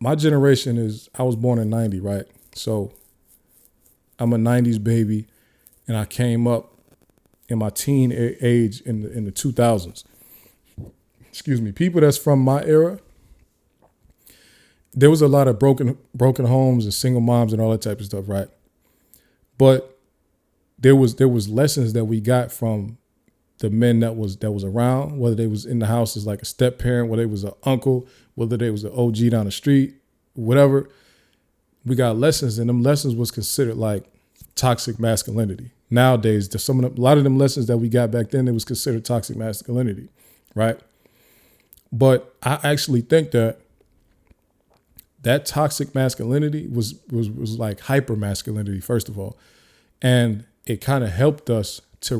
my generation I was born in 90, right? So I'm a 90s baby, and I came up in my teen age in the 2000s. Excuse me. People that's from my era, there was a lot of broken homes and single moms and all that type of stuff, right? But there was lessons that we got from the men that was around, whether they was in the house as like a step parent, whether they was an uncle, whether they was an OG down the street, whatever. We got lessons, and them lessons was considered like toxic masculinity. Nowadays, a lot of them lessons that we got back then, it was considered toxic masculinity, right? But I actually think that toxic masculinity was like hyper masculinity, first of all, and it kind of helped us to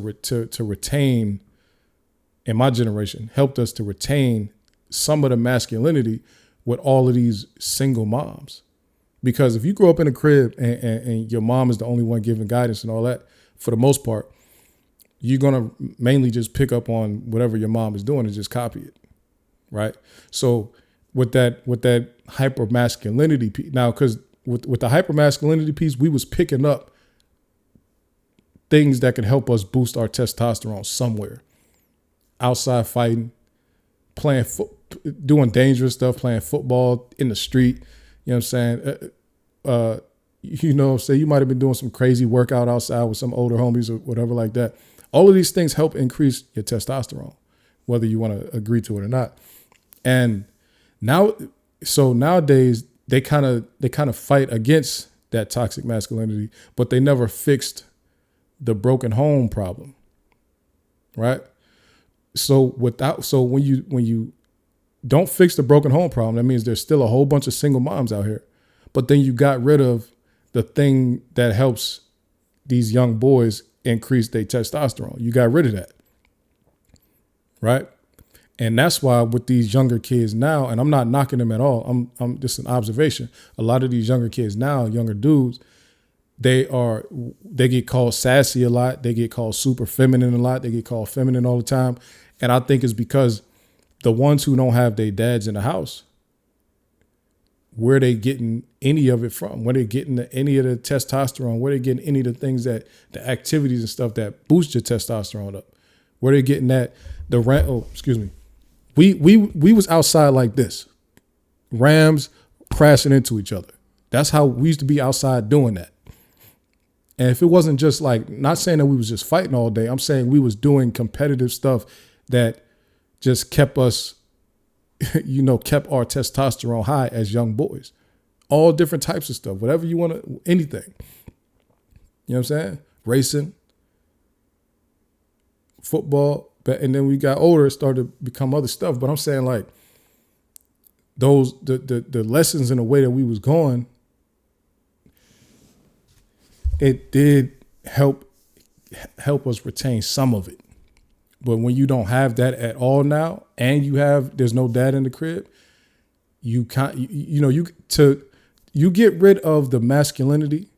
retain, in my generation, helped us to retain some of the masculinity with all of these single moms. Because if you grow up in a crib and your mom is the only one giving guidance and all that, for the most part, you're going to mainly just pick up on whatever your mom is doing and just copy it, right? So with that hyper masculinity piece, now, because with the hyper masculinity piece, we was picking up things that can help us boost our testosterone somewhere. Outside fighting, playing, doing dangerous stuff, playing football in the street. You know what I'm saying? Say you might have been doing some crazy workout outside with some older homies or whatever like that. All of these things help increase your testosterone, whether you want to agree to it or not. And nowadays they kind of fight against that toxic masculinity, but they never fixed the broken home problem, right? So when you don't fix the broken home problem, that means there's still a whole bunch of single moms out here. But then you got rid of the thing that helps these young boys increase their testosterone. You got rid of that, right? And that's why with these younger kids now, and I'm not knocking them at all, I'm just an observation. A lot of these younger kids now, younger dudes, they get called sassy a lot. They get called super feminine a lot. They get called feminine all the time. And I think it's because the ones who don't have their dads in the house, where they getting any of it from? Where they getting any of the testosterone? Where they getting any of the things the activities and stuff that boost your testosterone up? Where they getting that? We was outside like this, rams crashing into each other. That's how we used to be outside doing that. And if it wasn't just like, not saying that we was just fighting all day, I'm saying we was doing competitive stuff that just kept us, kept our testosterone high as young boys. All different types of stuff, whatever you want to, anything. You know what I'm saying? Racing, football, and then we got older, it started to become other stuff. But I'm saying like the lessons in the way that we was going, it did help us retain some of it. But when you don't have that at all now, and there's no dad in the crib, you can't, you get rid of the masculinity,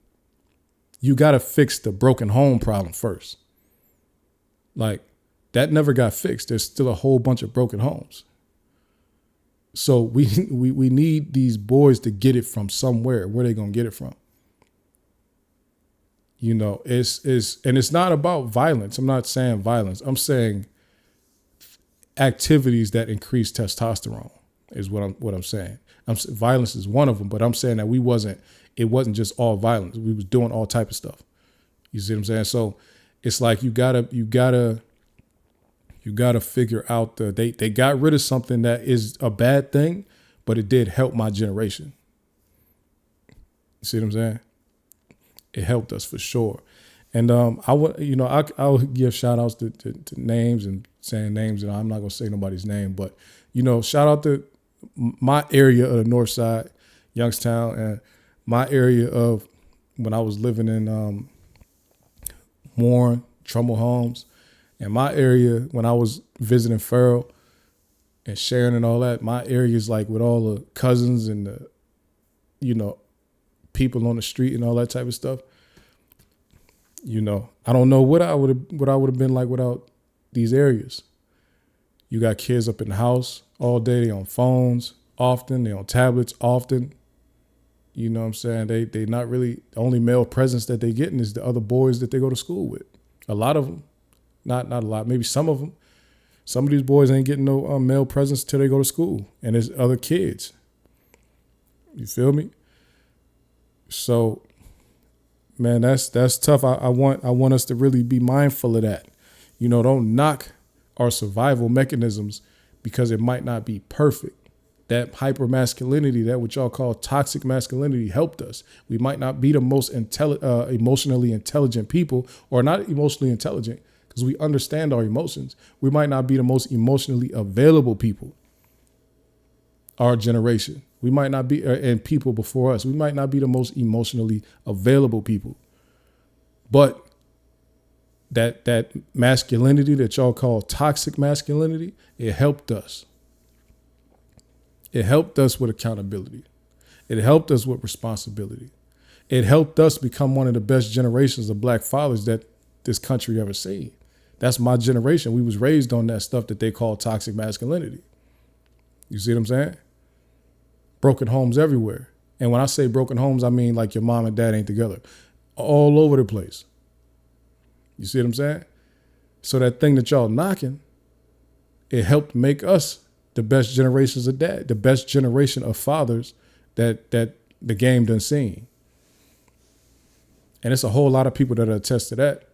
you got to fix the broken home problem first. Like, that never got fixed. There's still a whole bunch of broken homes. So we need these boys to get it from somewhere. Where they gonna get it from? It's not about violence. I'm not saying violence. I'm saying activities that increase testosterone is what I'm saying. Violence is one of them, but I'm saying that it wasn't just all violence. We was doing all type of stuff. You see what I'm saying? So it's like you gotta figure out they got rid of something that is a bad thing, but it did help my generation. You see what I'm saying? It helped us for sure. And I'll give shout outs to names and saying names, and I'm not gonna say nobody's name, but shout out to my area of the North Side, Youngstown, and my area of when I was living in Warren, Trumbull Homes, and my area when I was visiting Farrell and Sharon and all that. My area is like with all the cousins and the people on the street and all that type of stuff. I don't know what I would have been like without these areas. You got kids up in the house all day, they on phones, often. They on tablets often. You know what I'm saying? They not really, the only male presence that they getting is the other boys that they go to school with. A lot of them, not a lot, maybe some of them. Some of these boys ain't getting no male presence till they go to school, and there's other kids. You feel me? So, man, that's tough. I want us to really be mindful of that. You know, don't knock our survival mechanisms because it might not be perfect. That hyper masculinity, that what y'all call toxic masculinity, helped us. We might not be the most emotionally intelligent people, or not emotionally intelligent because we understand our emotions. We might not be the most emotionally available people. Our generation, we might not be, and people before us, we might not be the most emotionally available people. But that masculinity that y'all call toxic masculinity, it helped us. It helped us with accountability. It helped us with responsibility. It helped us become one of the best generations of black fathers that this country ever seen. That's my generation. We was raised on that stuff that they call toxic masculinity. You see what I'm saying? Broken homes everywhere. And when I say broken homes, I mean like your mom and dad ain't together. All over the place. You see what I'm saying? So that thing that y'all knocking, it helped make us the best generations of dad, the best generation of fathers that the game done seen. And it's a whole lot of people that attest to that.